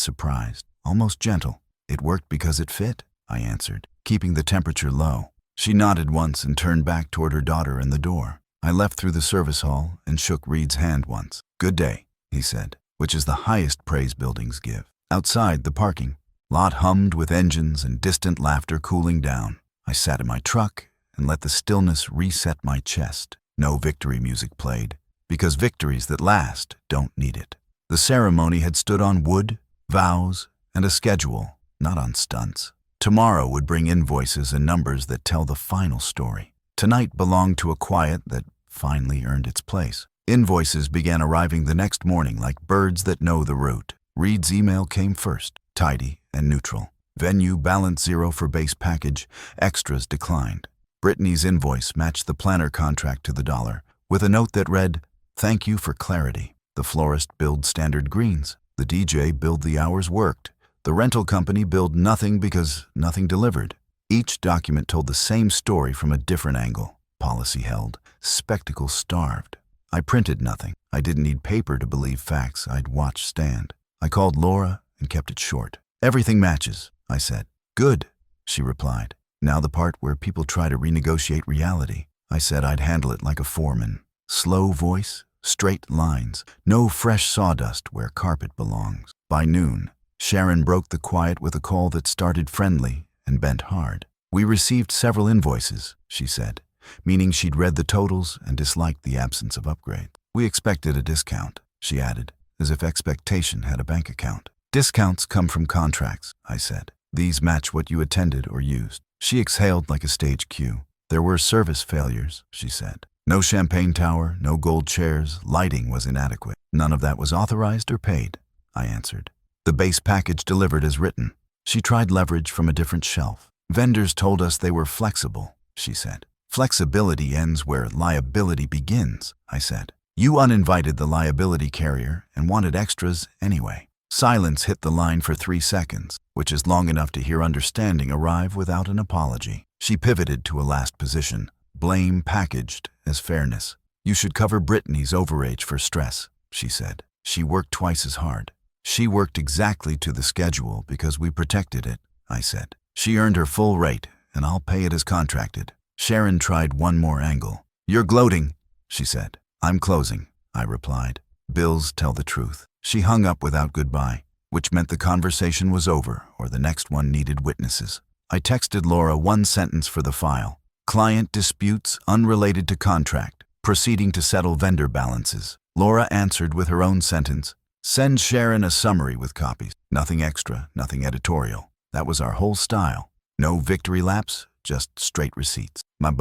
surprised, almost gentle. "It worked because it fit," I answered, keeping the temperature low. She nodded once and turned back toward her daughter and the door. I left through the service hall and shook Reed's hand once. "Good day," he said, which is the highest praise buildings give. Outside, the parking lot hummed with engines and distant laughter cooling down. I sat in my truck and let the stillness reset my chest. No victory music played, because victories that last don't need it. The ceremony had stood on wood, vows, and a schedule, not on stunts. Tomorrow would bring invoices and numbers that tell the final story. Tonight belonged to a quiet that finally earned its place. Invoices began arriving the next morning like birds that know the route. Reed's email came first, tidy and neutral. Venue balance 0 for base package, extras declined. Brittany's invoice matched the planner contract to the dollar, with a note that read, "Thank you for clarity." The florist billed standard greens. The DJ billed the hours worked. The rental company billed nothing because nothing delivered. Each document told the same story from a different angle. Policy held. Spectacle starved. I printed nothing. I didn't need paper to believe facts I'd watched stand. I called Laura and kept it short. "Everything matches," I said. "Good," she replied. Now the part where people try to renegotiate reality. I said I'd handle it like a foreman. Slow voice, straight lines, no fresh sawdust where carpet belongs. By noon, Sharon broke the quiet with a call that started friendly and bent hard. "We received several invoices," she said, meaning she'd read the totals and disliked the absence of upgrade. "We expected a discount," she added, as if expectation had a bank account. "Discounts come from contracts," I said. "These match what you attended or used." She exhaled like a stage cue. "There were service failures," she said. "No champagne tower, no gold chairs, lighting was inadequate. None of that was authorized or paid," I answered. "The base package delivered as written." She tried leverage from a different shelf. "Vendors told us they were flexible," she said. "Flexibility ends where liability begins," I said. "You uninvited the liability carrier and wanted extras anyway." Silence hit the line for 3 seconds, which is long enough to hear understanding arrive without an apology. She pivoted to a last position, blame packaged as fairness. "You should cover Brittany's overage for stress," she said. "She worked twice as hard." "She worked exactly to the schedule because we protected it," I said. "She earned her full rate, and I'll pay it as contracted." Sharon tried one more angle. "You're gloating," she said. "I'm closing," I replied. "Bills tell the truth." She hung up without goodbye, which meant the conversation was over or the next one needed witnesses. I texted Laura one sentence for the file. "Client disputes unrelated to contract, proceeding to settle vendor balances." Laura answered with her own sentence. "Send Sharon a summary with copies. Nothing extra, nothing editorial." That was our whole style. No victory laps, just straight receipts. "My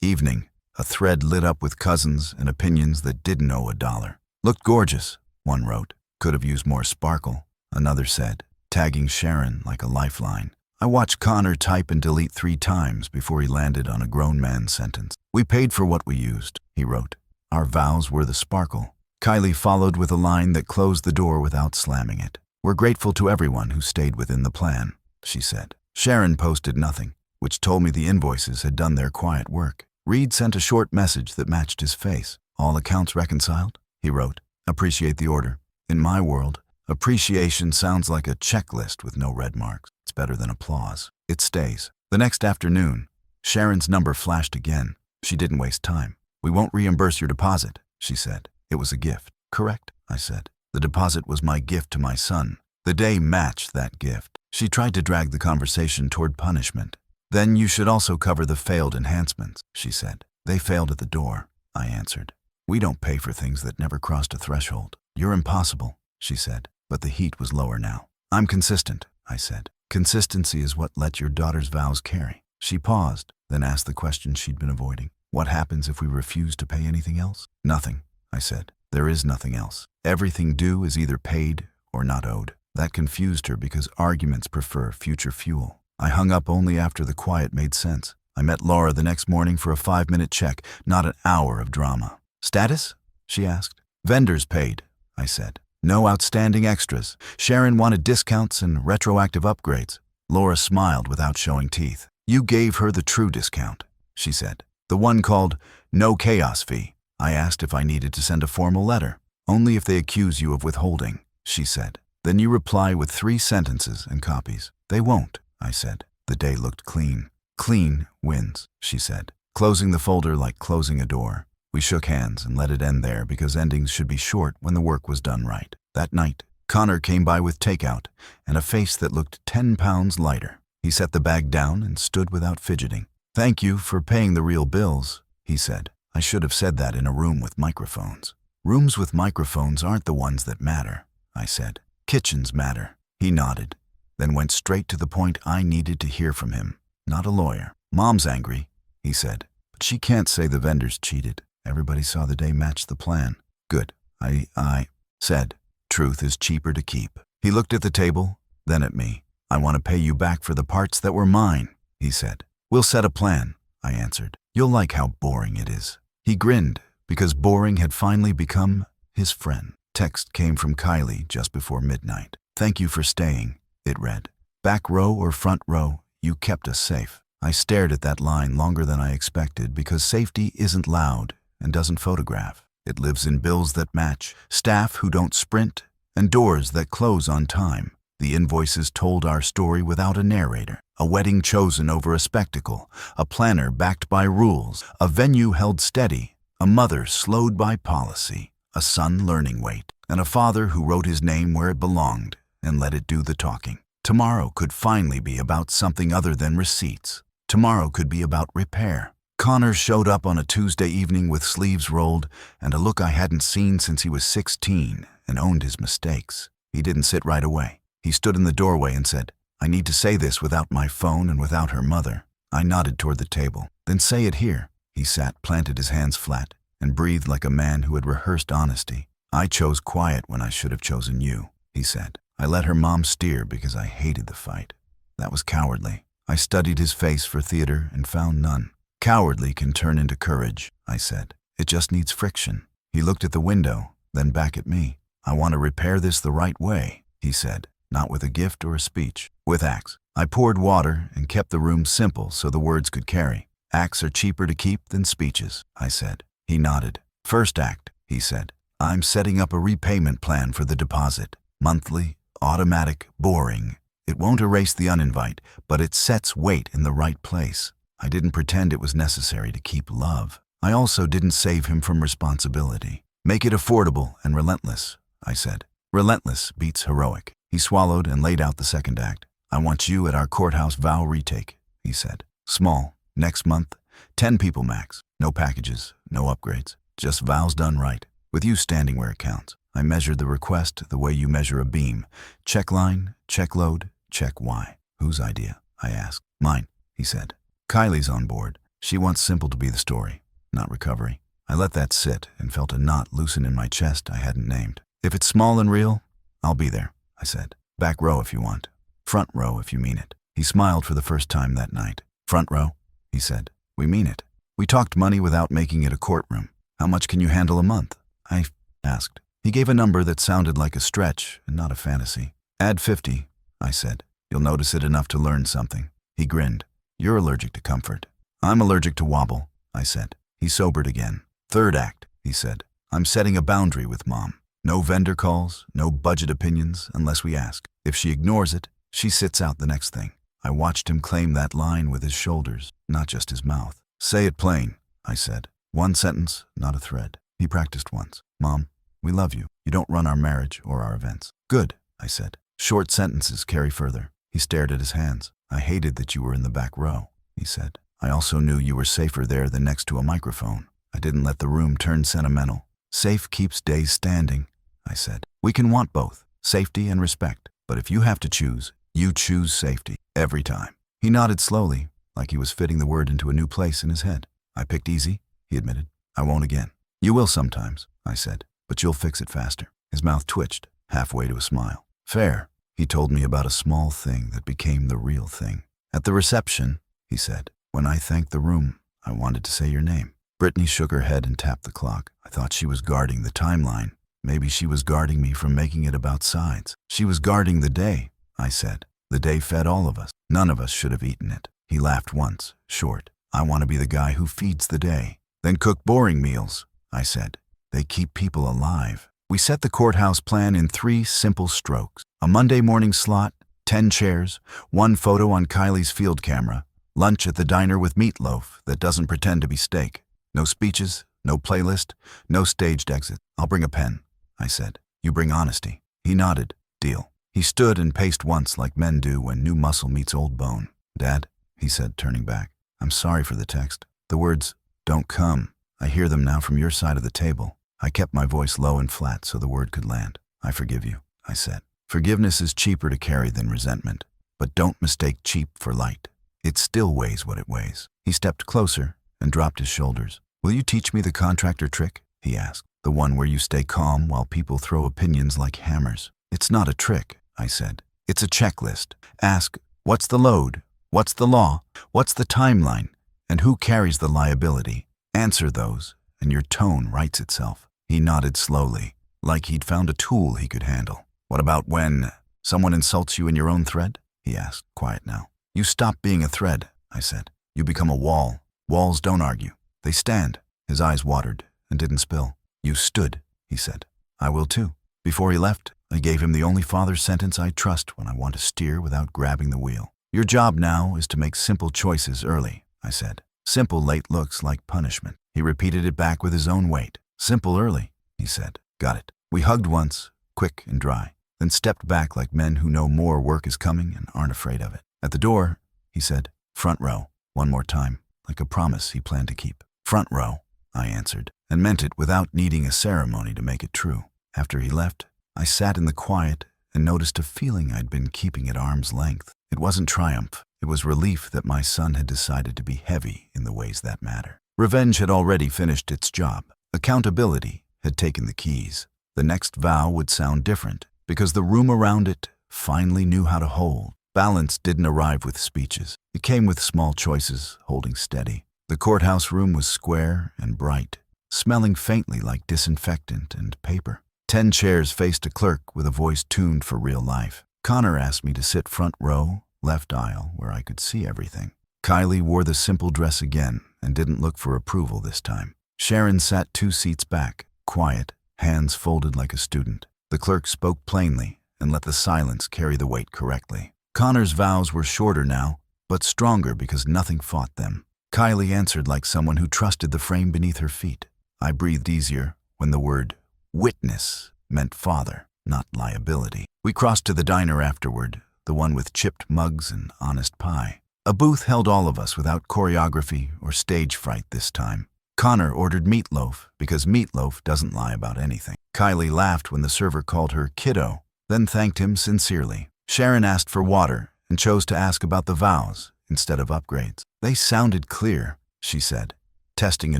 evening." A thread lit up with cousins and opinions that didn't owe $1. "Looked gorgeous," one wrote. "Could have used more sparkle," another said, tagging Sharon like a lifeline. I watched Connor type and delete 3 times before he landed on a grown man's sentence. "We paid for what we used," he wrote. "Our vows were the sparkle." Kylie followed with a line that closed the door without slamming it. "We're grateful to everyone who stayed within the plan," she said. Sharon posted nothing, which told me the invoices had done their quiet work. Reed sent a short message that matched his face. "All accounts reconciled?" he wrote. "Appreciate the order." In my world, appreciation sounds like a checklist with no red marks. It's better than applause. It stays. The next afternoon, Sharon's number flashed again. She didn't waste time. "We won't reimburse your deposit," she said. "It was a gift." "Correct," I said. "The deposit was my gift to my son." The day matched that gift. She tried to drag the conversation toward punishment. "Then you should also cover the failed enhancements," she said. "They failed at the door," I answered. "We don't pay for things that never crossed a threshold." "You're impossible," she said, but the heat was lower now. "I'm consistent," I said. "Consistency is what let your daughter's vows carry." She paused, then asked the question she'd been avoiding. "What happens if we refuse to pay anything else?" "Nothing," I said. "There is nothing else. Everything due is either paid or not owed." That confused her because arguments prefer future fuel. I hung up only after the quiet made sense. I met Laura the next morning for a 5-minute check, not an hour of drama. "Status?" she asked. "Vendors paid," I said. No outstanding extras. Sharon wanted discounts and retroactive upgrades. Laura smiled without showing teeth. You gave her the true discount, she said. The one called no chaos fee. I asked if I needed to send a formal letter. Only if they accuse you of withholding, she said. Then you reply with 3 sentences and copies. They won't, I said. The day looked clean. Clean wins, she said, closing the folder like closing a door. We shook hands and let it end there because endings should be short when the work was done right. That night, Connor came by with takeout and a face that looked 10 pounds lighter. He set the bag down and stood without fidgeting. Thank you for paying the real bills, he said. I should have said that in a room with microphones. Rooms with microphones aren't the ones that matter, I said. Kitchens matter. He nodded, then went straight to the point I needed to hear from him. Not a lawyer. Mom's angry, he said, but she can't say the vendors cheated. Everybody saw the day matched the plan. Good, I said. Truth is cheaper to keep. He looked at the table, then at me. I want to pay you back for the parts that were mine, he said. We'll set a plan, I answered. You'll like how boring it is. He grinned, because boring had finally become his friend. Text came from Kylie just before midnight. Thank you for staying, it read. Back row or front row, you kept us safe. I stared at that line longer than I expected because safety isn't loud and doesn't photograph. It lives in bills that match, staff who don't sprint, and doors that close on time. The invoices told our story without a narrator. A wedding chosen over a spectacle, a planner backed by rules, a venue held steady, a mother slowed by policy, a son learning weight, and a father who wrote his name where it belonged and let it do the talking. Tomorrow could finally be about something other than receipts. Tomorrow could be about repair. Connor showed up on a Tuesday evening with sleeves rolled and a look I hadn't seen since he was 16 and owned his mistakes. He didn't sit right away. He stood in the doorway and said, I need to say this without my phone and without her mother. I nodded toward the table. Then say it here. He sat, planted his hands flat, and breathed like a man who had rehearsed honesty. I chose quiet when I should have chosen you, he said. I let her mom steer because I hated the fight. That was cowardly. I studied his face for theater and found none. Cowardly can turn into courage, I said. It just needs friction. He looked at the window, then back at me. I want to repair this the right way, he said. Not with a gift or a speech, with acts. I poured water and kept the room simple so the words could carry. Acts are cheaper to keep than speeches, I said. He nodded. First act, he said. I'm setting up a repayment plan for the deposit. Monthly, automatic, boring. It won't erase the uninvite, but it sets weight in the right place. I didn't pretend it was necessary to keep love. I also didn't save him from responsibility. Make it affordable and relentless, I said. Relentless beats heroic. He swallowed and laid out the second act. I want you at our courthouse vow retake, he said. Small, next month, 10 people max. No packages, no upgrades, just vows done right, with you standing where it counts. I measured the request the way you measure a beam. Check line, check load, check why. Whose idea? I asked. Mine, he said. Kylie's on board. She wants simple to be the story, not recovery. I let that sit and felt a knot loosen in my chest I hadn't named. If it's small and real, I'll be there, I said. Back row if you want. Front row if you mean it. He smiled for the first time that night. Front row, he said. We mean it. We talked money without making it a courtroom. How much can you handle a month? I asked. He gave a number that sounded like a stretch and not a fantasy. Add 50, I said. You'll notice it enough to learn something. He grinned. You're allergic to comfort. I'm allergic to wobble, I said. He sobered again. Third act, he said. I'm setting a boundary with Mom. No vendor calls, no budget opinions unless we ask. If she ignores it, she sits out the next thing. I watched him claim that line with his shoulders, not just his mouth. Say it plain, I said. One sentence, not a thread. He practiced once. Mom, we love you. You don't run our marriage or our events. Good, I said. Short sentences carry further. He stared at his hands. I hated that you were in the back row, he said. I also knew you were safer there than next to a microphone. I didn't let the room turn sentimental. Safe keeps days standing, I said. We can want both, safety and respect. But if you have to choose, you choose safety, every time. He nodded slowly, like he was fitting the word into a new place in his head. I picked easy, he admitted. I won't again. You will sometimes, I said, but you'll fix it faster. His mouth twitched, halfway to a smile. Fair. He told me about a small thing that became the real thing. At the reception, he said, when I thanked the room, I wanted to say your name. Brittany shook her head and tapped the clock. I thought she was guarding the timeline. Maybe she was guarding me from making it about sides. She was guarding the day, I said. The day fed all of us. None of us should have eaten it. He laughed once, short. I want to be the guy who feeds the day. Then cook boring meals, I said. They keep people alive. We set the courthouse plan in 3 simple strokes. A Monday morning slot, 10 chairs, 1 photo on Kylie's field camera, lunch at the diner with meatloaf that doesn't pretend to be steak. No speeches, no playlist, no staged exit. I'll bring a pen, I said. You bring honesty. He nodded. Deal. He stood and paced once like men do when new muscle meets old bone. Dad, he said, turning back. I'm sorry for the text. The words, don't come. I hear them now from your side of the table. I kept my voice low and flat so the word could land. I forgive you, I said. Forgiveness is cheaper to carry than resentment. But don't mistake cheap for light. It still weighs what it weighs. He stepped closer and dropped his shoulders. Will you teach me the contractor trick? He asked. The one where you stay calm while people throw opinions like hammers. It's not a trick, I said. It's a checklist. Ask, what's the load? What's the law? What's the timeline? And who carries the liability? Answer those, and your tone writes itself. He nodded slowly, like he'd found a tool he could handle. What about when someone insults you in your own thread? He asked, quiet now. You stop being a thread, I said. You become a wall. Walls don't argue. They stand. His eyes watered and didn't spill. You stood, he said. I will too. Before he left, I gave him the only father sentence I trust when I want to steer without grabbing the wheel. Your job now is to make simple choices early, I said. Simple late looks like punishment. He repeated it back with his own weight. Simple early, he said. Got it. We hugged once, quick and dry, then stepped back like men who know more work is coming and aren't afraid of it. At the door, he said, front row, one more time, like a promise he planned to keep. Front row, I answered, and meant it without needing a ceremony to make it true. After he left, I sat in the quiet and noticed a feeling I'd been keeping at arm's length. It wasn't triumph. It was relief that my son had decided to be heavy in the ways that matter. Revenge had already finished its job. Accountability had taken the keys. The next vow would sound different because the room around it finally knew how to hold. Balance didn't arrive with speeches. It came with small choices, holding steady. The courthouse room was square and bright, smelling faintly like disinfectant and paper. 10 chairs faced a clerk with a voice tuned for real life. Connor asked me to sit front row, left aisle, where I could see everything. Kylie wore the simple dress again and didn't look for approval this time. Sharon sat 2 seats back, quiet, hands folded like a student. The clerk spoke plainly and let the silence carry the weight correctly. Connor's vows were shorter now, but stronger because nothing fought them. Kylie answered like someone who trusted the frame beneath her feet. I breathed easier when the word witness meant father, not liability. We crossed to the diner afterward, the one with chipped mugs and honest pie. A booth held all of us without choreography or stage fright this time. Connor ordered meatloaf because meatloaf doesn't lie about anything. Kylie laughed when the server called her kiddo, then thanked him sincerely. Sharon asked for water and chose to ask about the vows instead of upgrades. They sounded clear, she said, testing a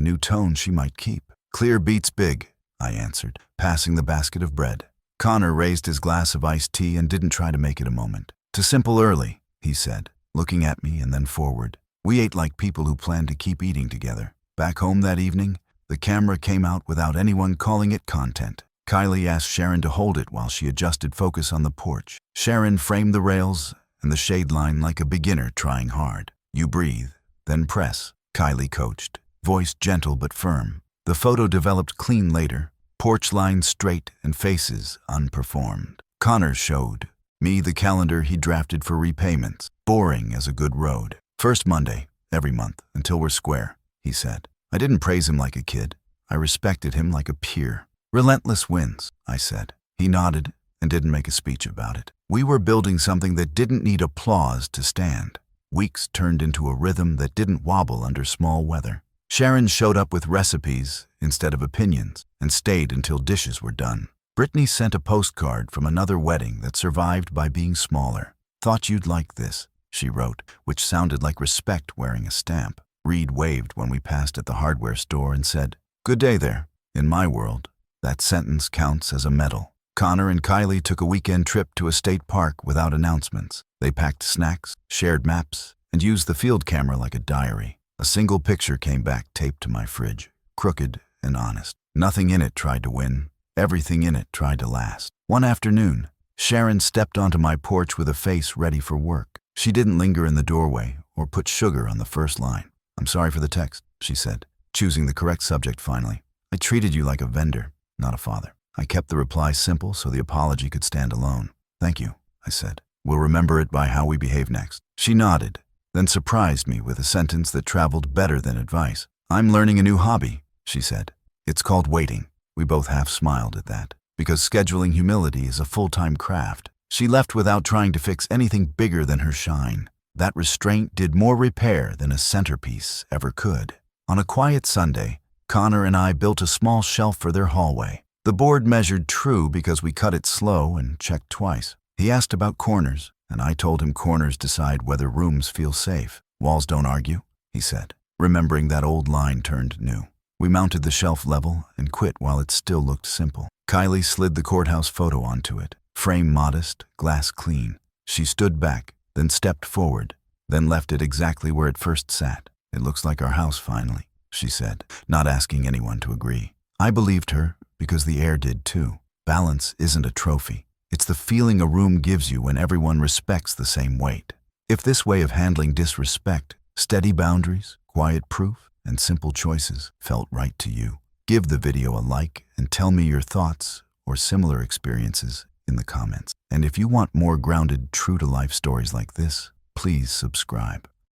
new tone she might keep. Clear beats big, I answered, passing the basket of bread. Connor raised his glass of iced tea and didn't try to make it a moment. To simple early, he said, looking at me and then forward. We ate like people who planned to keep eating together. Back home that evening, the camera came out without anyone calling it content. Kylie asked Sharon to hold it while she adjusted focus on the porch. Sharon framed the rails and the shade line like a beginner trying hard. You breathe, then press, Kylie coached, voice gentle but firm. The photo developed clean later, porch lines straight and faces unperformed. Connor showed me the calendar he drafted for repayments, boring as a good road. First Monday, every month, until we're square, he said. I didn't praise him like a kid. I respected him like a peer. Relentless wins, I said. He nodded and didn't make a speech about it. We were building something that didn't need applause to stand. Weeks turned into a rhythm that didn't wobble under small weather. Sharon showed up with recipes instead of opinions and stayed until dishes were done. Brittany sent a postcard from another wedding that survived by being smaller. Thought you'd like this, she wrote, which sounded like respect wearing a stamp. Reed waved when we passed at the hardware store and said, "Good day there." In my world, that sentence counts as a medal. Connor and Kylie took a weekend trip to a state park without announcements. They packed snacks, shared maps, and used the field camera like a diary. A single picture came back taped to my fridge, crooked and honest. Nothing in it tried to win. Everything in it tried to last. One afternoon, Sharon stepped onto my porch with a face ready for work. She didn't linger in the doorway or put sugar on the first line. "I'm sorry for the text," she said, choosing the correct subject finally. "I treated you like a vendor, not a father." I kept the reply simple so the apology could stand alone. "Thank you," I said. "We'll remember it by how we behave next." She nodded, then surprised me with a sentence that traveled better than advice. "I'm learning a new hobby," she said. "It's called waiting." We both half smiled at that, because scheduling humility is a full-time craft. She left without trying to fix anything bigger than her shine. That restraint did more repair than a centerpiece ever could. On a quiet Sunday, Connor and I built a small shelf for their hallway. The board measured true because we cut it slow and checked twice. He asked about corners, and I told him corners decide whether rooms feel safe. "Walls don't argue," he said, remembering that old line turned new. We mounted the shelf level and quit while it still looked simple. Kylie slid the courthouse photo onto it, frame modest, glass clean. She stood back, then stepped forward, then left it exactly where it first sat. "It looks like our house finally," she said, not asking anyone to agree. I believed her because the air did too. Balance isn't a trophy. It's the feeling a room gives you when everyone respects the same weight. If this way of handling disrespect, steady boundaries, quiet proof, and simple choices felt right to you, give the video a like and tell me your thoughts or similar experiences in the comments. And if you want more grounded, true-to-life stories like this, please subscribe.